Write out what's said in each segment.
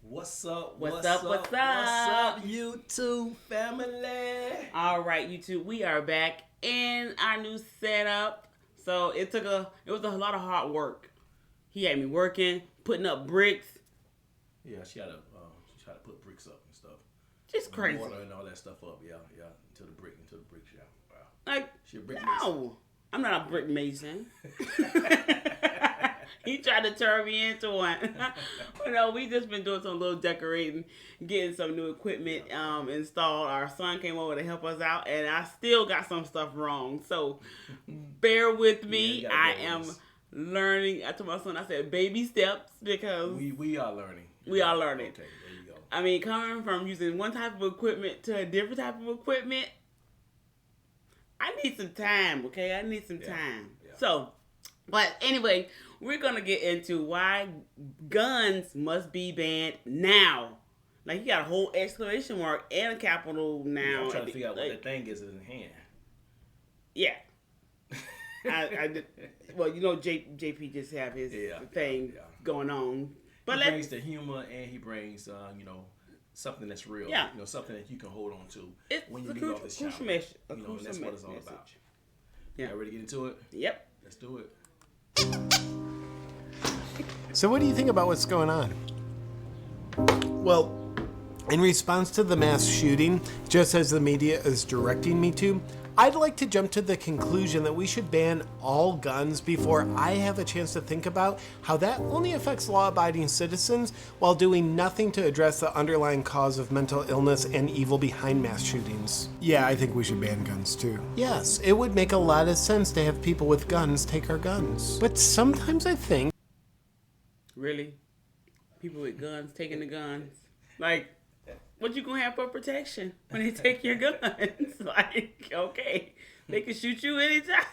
What's up, YouTube family? All right, YouTube, we are back in our new setup. So it was a lot of hard work. He had me working, putting up bricks. Yeah, she tried to put bricks up and stuff. Just crazy. Water and all that stuff up, yeah, into the bricks, yeah. Wow. Like, She a brick no, I'm not a brick mason. He tried to turn me into one. We just been doing some little decorating, getting some new equipment installed. Our son came over to help us out, and I still got some stuff wrong. So bear with me. I am learning. I told my son, I said, baby steps, because we are learning. We are learning. Okay, there you go. I mean, coming from using one type of equipment to a different type of equipment, I need some time, okay? I need some time. Yeah. So, but anyway, we're going to get into why guns must be banned now. Like, you got a whole exclamation mark and a capital now. Yeah, I'm trying to figure out what that thing is in hand. Yeah. I did, well, JP just have his thing going on. But he brings the humor, and he brings, something that's real. Yeah. Something that you can hold on to when you leave off this channel. And that's what it's all about. Yeah. Ready to get into it? Yep. Let's do it. So what do you think about what's going on? Well, in response to the mass shooting, just as the media is directing me to, I'd like to jump to the conclusion that we should ban all guns before I have a chance to think about how that only affects law-abiding citizens while doing nothing to address the underlying cause of mental illness and evil behind mass shootings. Yeah, I think we should ban guns too. Yes, it would make a lot of sense to have people with guns take our guns. But sometimes I think... Really? People with guns taking the guns? Like... what you gonna have for protection when they take your guns? Like, okay, they can shoot you anytime.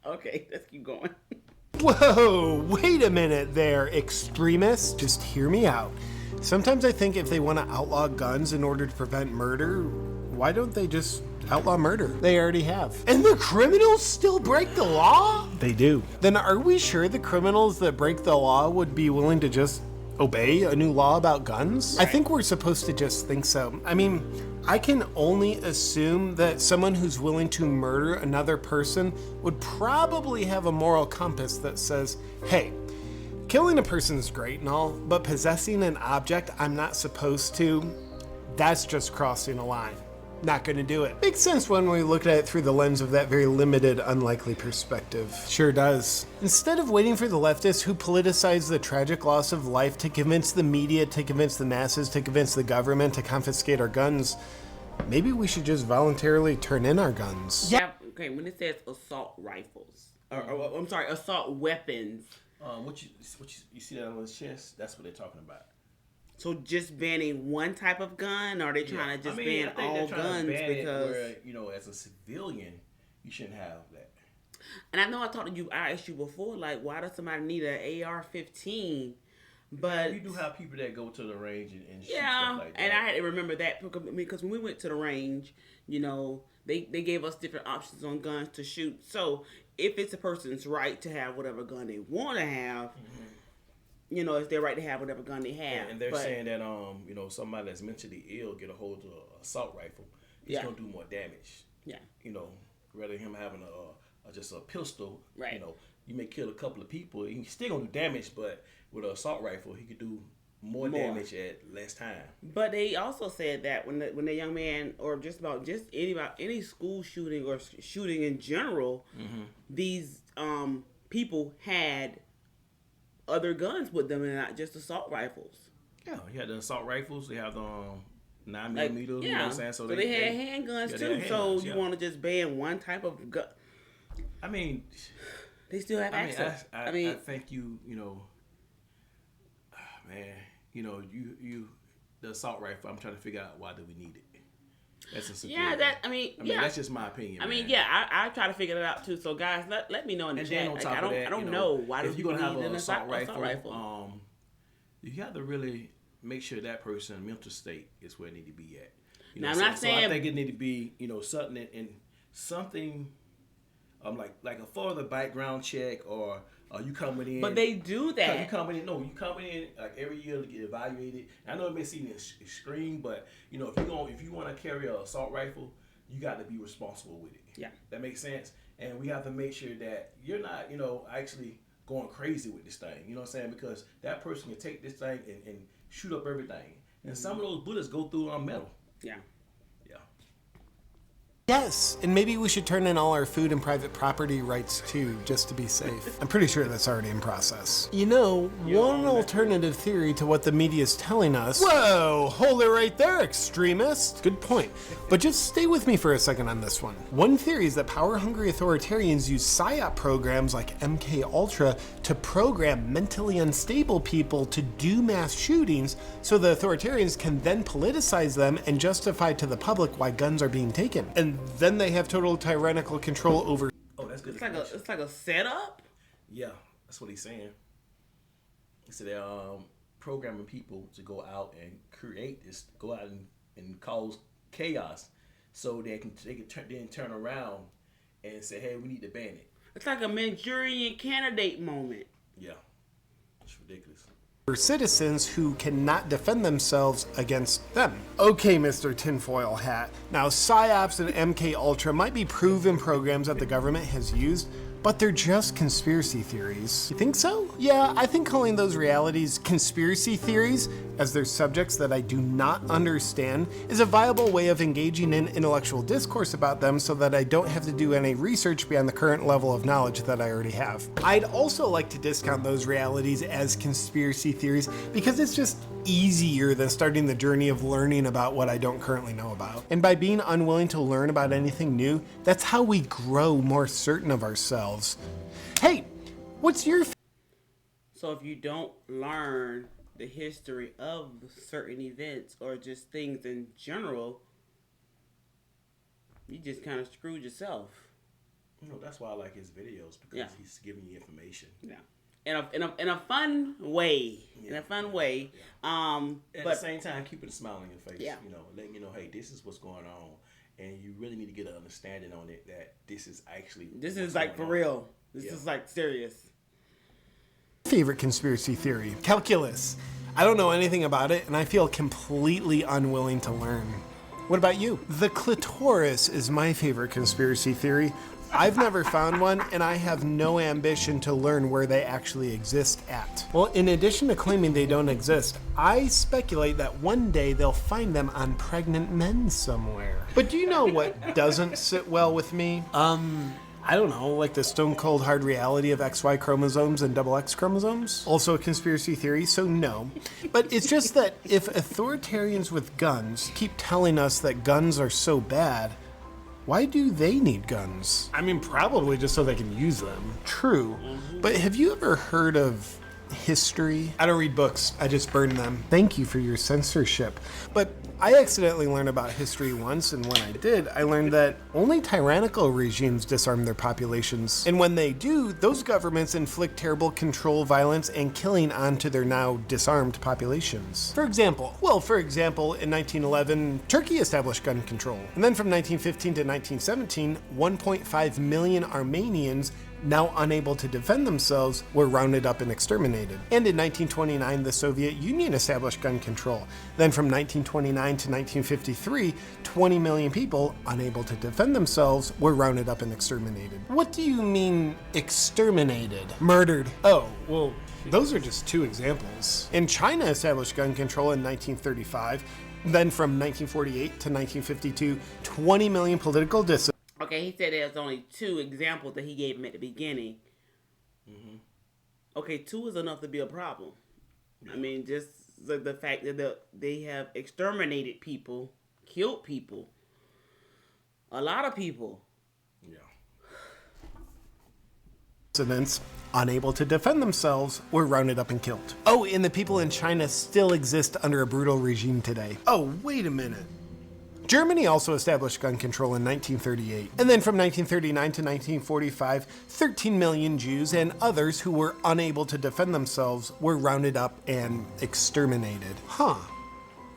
Okay, let's keep going. Whoa, wait a minute there, extremists. Just hear me out. Sometimes I think if they want to outlaw guns in order to prevent murder, why don't they just outlaw murder? They already have. And the criminals still break the law? They do. Then are we sure the criminals that break the law would be willing to just obey a new law about guns? Right. I think we're supposed to just think so. I mean, I can only assume that someone who's willing to murder another person would probably have a moral compass that says, hey, killing a person's great and all, but possessing an object I'm not supposed to, that's just crossing a line. Not gonna do it. Makes sense when we look at it through the lens of that very limited, unlikely perspective. Sure does. Instead of waiting for the leftists who politicize the tragic loss of life to convince the media, to convince the masses, to convince the government to confiscate our guns, maybe we should just voluntarily turn in our guns. Yeah. Okay, when it says assault rifles, or I'm sorry, assault weapons. What you see that on his chest? That's what they're talking about. So just banning one type of gun, or are they trying to just ban all guns because as a civilian, you shouldn't have that. And I know I asked you before, like, why does somebody need an AR-15? But you do have people that go to the range and shoot stuff like that. And I had to remember that because when we went to the range, they gave us different options on guns to shoot. So if it's a person's right to have whatever gun they want to have. Mm-hmm. It's their right to have whatever gun they have. And they're saying that, somebody that's mentally ill get a hold of an assault rifle, it's going to do more damage. Yeah. Rather than him having just a pistol, right. You may kill a couple of people. He's still going to do damage, but with an assault rifle, he could do more damage at less time. But they also said that when the young man, or just any school shooting or shooting in general, mm-hmm. these people had other guns with them and not just assault rifles. Yeah, you had the assault rifles. They have the 9mm. You know what I'm saying? So they had handguns too. So you want to just ban one type of gun? I mean, they still have access. I think the assault rifle. I'm trying to figure out why do we need it. That's a security. That's just my opinion. I try to figure it out too. So guys, let me know in the chat. I don't know why if you're gonna have an assault rifle. You have to really make sure that person's mental state is where it need to be at. Now, I'm not saying. So I think it need to be something like a further background check or You coming in. But they do that. You coming in like every year to get evaluated. I know it may seem extreme, but you know, if you want to carry an assault rifle, you got to be responsible with it. Yeah. That makes sense. And we have to make sure that you're not, you know, actually going crazy with this thing. You know what I'm saying? Because that person can take this thing and shoot up everything. And some of those bullets go through our metal. Yeah. Yes, and maybe we should turn in all our food and private property rights too, just to be safe. I'm pretty sure that's already in process. You know, one alternative theory to what the media is telling us... Whoa, hold it right there, extremist! Good point. But just stay with me for a second on this one. One theory is that power-hungry authoritarians use PSYOP programs like MK to program mentally unstable people to do mass shootings so the authoritarians can then politicize them and justify to the public why guns are being taken. And then they have total tyrannical control over... Oh, that's good. It's like a setup? Yeah, that's what he's saying. He said they're programming people to go out and create this, go out and cause chaos so they can turn around and say, hey, we need to ban it. It's like a Manchurian Candidate moment. Yeah, it's ridiculous. For citizens who cannot defend themselves against them. Okay, Mr. Tinfoil Hat. Now, PSYOPs and MK might be proven programs that the government has used, but they're just conspiracy theories. You think so? Yeah, I think calling those realities conspiracy theories, as they're subjects that I do not understand, is a viable way of engaging in intellectual discourse about them so that I don't have to do any research beyond the current level of knowledge that I already have. I'd also like to discount those realities as conspiracy theories because it's just easier than starting the journey of learning about what I don't currently know about. And by being unwilling to learn about anything new, that's how we grow more certain of ourselves. Hey, what's your... So if you don't learn the history of certain events or just things in general, you just kind of screwed yourself. You know, that's why I like his videos, because he's giving you information. Yeah. In a fun way. Yeah. In a fun way. Yeah. But at the same time, keeping a smile on your face. Yeah. You know, letting you know, hey, this is what's going on. And you really need to get an understanding on it that this is actually... This is like for real. This is like serious. Favorite conspiracy theory? Calculus. I don't know anything about it, and I feel completely unwilling to learn. What about you? The clitoris is my favorite conspiracy theory. I've never found one, and I have no ambition to learn where they actually exist at. Well, in addition to claiming they don't exist, I speculate that one day they'll find them on pregnant men somewhere. But do you know what doesn't sit well with me? I don't know, like the stone cold hard reality of XY chromosomes and XX chromosomes? Also a conspiracy theory, so no. But it's just that if authoritarians with guns keep telling us that guns are so bad, why do they need guns? I mean, probably just so they can use them. True. But have you ever heard of history? I don't read books, I just burn them. Thank you for your censorship. But I accidentally learned about history once, and when I did, I learned that only tyrannical regimes disarm their populations. And when they do, those governments inflict terrible control, violence, and killing onto their now disarmed populations. For example, in 1911, Turkey established gun control. And then from 1915 to 1917, 1.5 million Armenians, now unable to defend themselves, were rounded up and exterminated. And in 1929, the Soviet Union established gun control. Then from 1929 to 1953, 20 million people, unable to defend themselves, were rounded up and exterminated. What do you mean, exterminated? Murdered. Oh, well, those are just two examples. And China established gun control in 1935. Then from 1948 to 1952, 20 million political dissidents. Okay, he said there's only two examples that he gave him at the beginning. Mm-hmm. Okay, two is enough to be a problem. Yeah. I mean, just the fact that they have exterminated people, killed people, a lot of people. Yeah. Dissidents, unable to defend themselves, were rounded up and killed. Oh, and the people in China still exist under a brutal regime today. Oh, wait a minute. Germany also established gun control in 1938. And then from 1939 to 1945, 13 million Jews and others who were unable to defend themselves were rounded up and exterminated. Huh.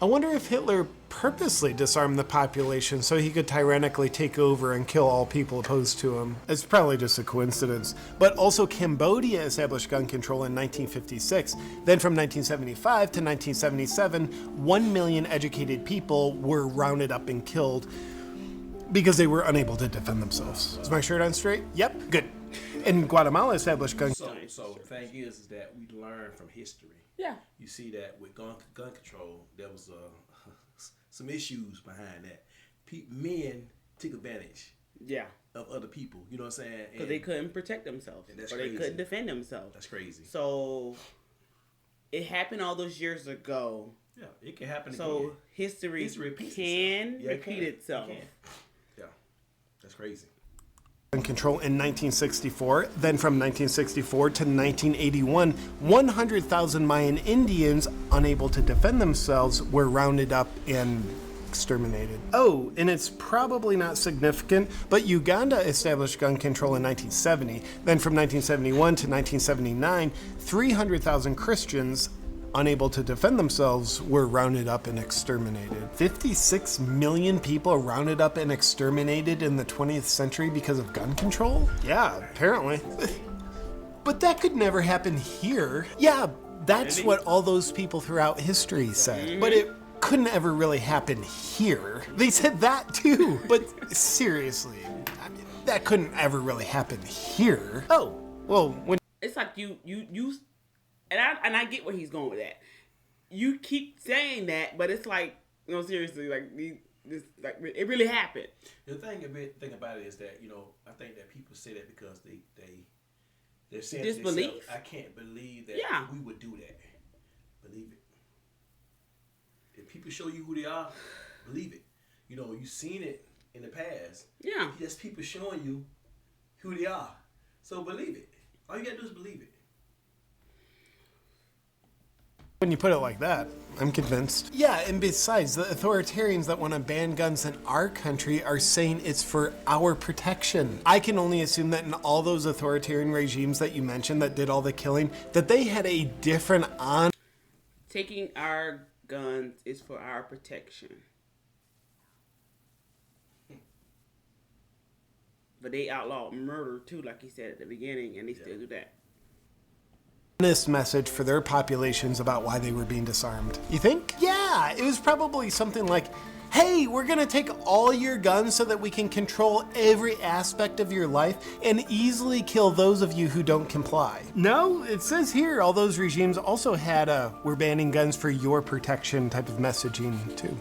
I wonder if Hitler purposely disarmed the population so he could tyrannically take over and kill all people opposed to him. It's probably just a coincidence. But also Cambodia established gun control in 1956. Then from 1975 to 1977, 1 million educated people were rounded up and killed because they were unable to defend themselves. Is my shirt on straight? Yep, good. And Guatemala established gun control. So the thing is that we learn from history. Yeah. You see that with gun control, there was some issues behind that. Men took advantage. Yeah. Of other people. You know what I'm saying? Because they couldn't protect themselves. Or crazy. They couldn't defend themselves. That's crazy. So it happened all those years ago. Yeah, it can happen again. So history can repeat itself. It can. Yeah, that's crazy. Gun control in 1964. Then from 1964 to 1981, 100,000 Mayan Indians unable to defend themselves were rounded up and exterminated. Oh, and it's probably not significant, but Uganda established gun control in 1970. Then from 1971 to 1979, 300,000 Christians unable to defend themselves were rounded up and exterminated. 56 million people rounded up and exterminated in the 20th century because of gun control? Yeah, apparently. But that could never happen here. Yeah, that's what all those people throughout history said. But it couldn't ever really happen here. They said that too. But seriously, I mean, that couldn't ever really happen here. Oh, well, when it's like you and I get where he's going with that. You keep saying that, but it's like, you know, seriously, like this, like it really happened. The thing about it is that, you know, I think that people say that because they're saying disbelief. I can't believe that we would do that. Believe it. If people show you who they are, believe it. You know, you've seen it in the past. Yeah. Just people showing you who they are. So believe it. All you gotta do is believe it. When you put it like that, I'm convinced. Yeah, and besides, the authoritarians that want to ban guns in our country are saying it's for our protection. I can only assume that in all those authoritarian regimes that you mentioned that did all the killing, that they had a different Taking our guns is for our protection. But they outlawed murder too, like he said at the beginning, and they still do that. Honest message for their populations about why they were being disarmed. You think? Yeah, it was probably something like, hey, we're gonna take all your guns so that we can control every aspect of your life and easily kill those of you who don't comply. No, it says here all those regimes also had a we're banning guns for your protection type of messaging too.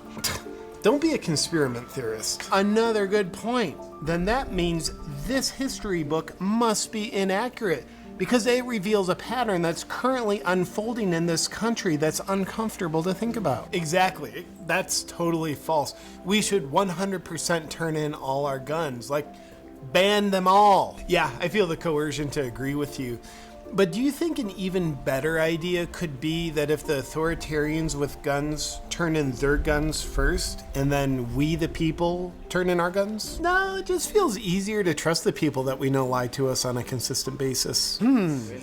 Don't be a conspirament theorist. Another good point. Then that means this history book must be inaccurate, because it reveals a pattern that's currently unfolding in this country that's uncomfortable to think about. Exactly. That's totally false. We should 100% turn in all our guns. Like, ban them all. Yeah, I feel the coercion to agree with you. But do you think an even better idea could be that if the authoritarians with guns turn in their guns first, and then we the people turn in our guns? No, it just feels easier to trust the people that we know lie to us on a consistent basis.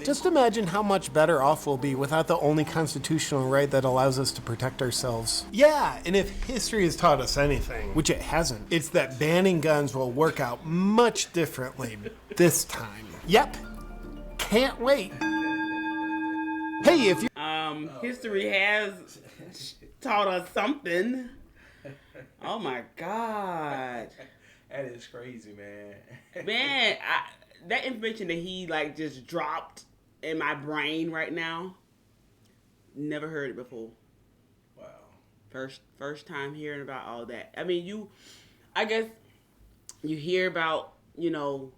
Just imagine how much better off we'll be without the only constitutional right that allows us to protect ourselves. Yeah, and if history has taught us anything, which it hasn't, it's that banning guns will work out much differently this time. Yep. Can't wait. Hey, if you history has taught us something. Oh my God. That is crazy, man. Man, that information that he like just dropped in my brain right now. Never heard it before. Wow. First time hearing about all that. I mean, I guess you hear about, you know,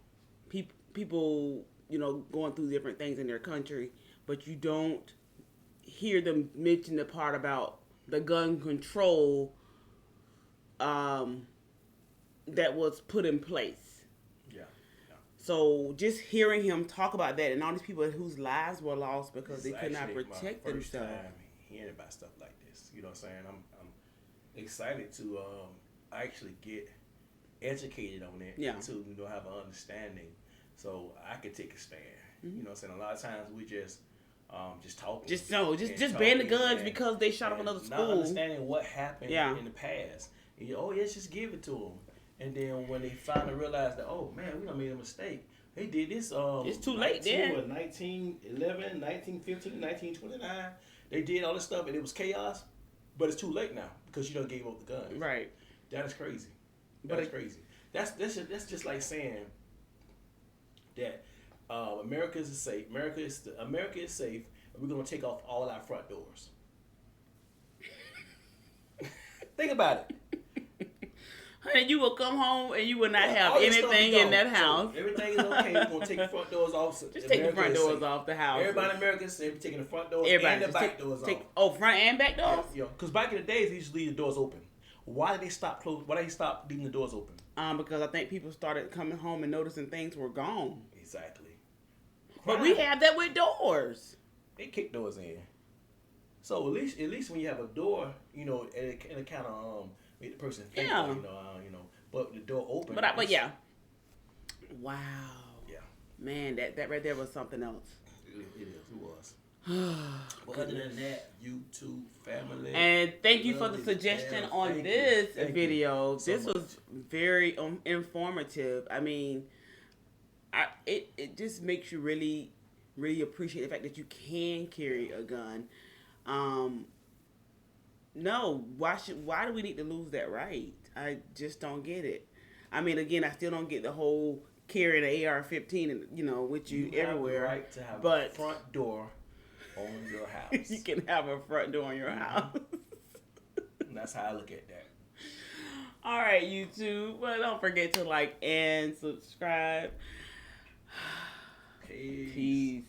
people, you know, going through different things in their country, but you don't hear them mention the part about the gun control that was put in place. Yeah. So just hearing him talk about that and all these people whose lives were lost because they could not protect themselves. First time hearing about stuff like this. You know what I'm saying? I'm excited to actually get educated on it. Yeah. To, you know, have an understanding. So I could take a stand. You know what I'm saying? A lot of times we just just talking. Just ban the guns because they shot up another Not school. understanding what happened in the past. And let's just give it to them. And then when they finally realize that, oh man, we done made a mistake. They did this. It's too late then. 1911, 1915, 1929. They did all this stuff and it was chaos. But it's too late now because you done gave up the guns. Right. That is crazy. That's crazy. That's just like saying that America is safe. America is safe, and we're gonna take off all our front doors. Think about it. Honey, you will come home and you will not have anything in that house. So everything is okay. We're gonna take the front doors off. So just take the front doors off the house. Everybody in America is safe. We're taking the front doors and the back doors off. Oh, front and back doors? Yeah, because back in the days, they used to leave the doors open. Why did they stop leaving the doors open? Because I think people started coming home and noticing things were gone. Exactly. But we have that with doors. They kick doors in. So at least when you have a door, it kind of make the person think, but the door open. But yeah. Wow. Yeah. Man, that right there was something else. It is. It was. But other than that, YouTube family. And thank you for the suggestion on this video. This was very informative. I mean, it just makes you really, really appreciate the fact that you can carry a gun. No, why do we need to lose that right? I just don't get it. I mean, again, I still don't get the whole carrying an AR-15 and with you everywhere. Have the right to have a front door on your house. You can have a front door on your house. And that's how I look at that. All right, YouTube. Well, don't forget to like and subscribe. Peace. Peace.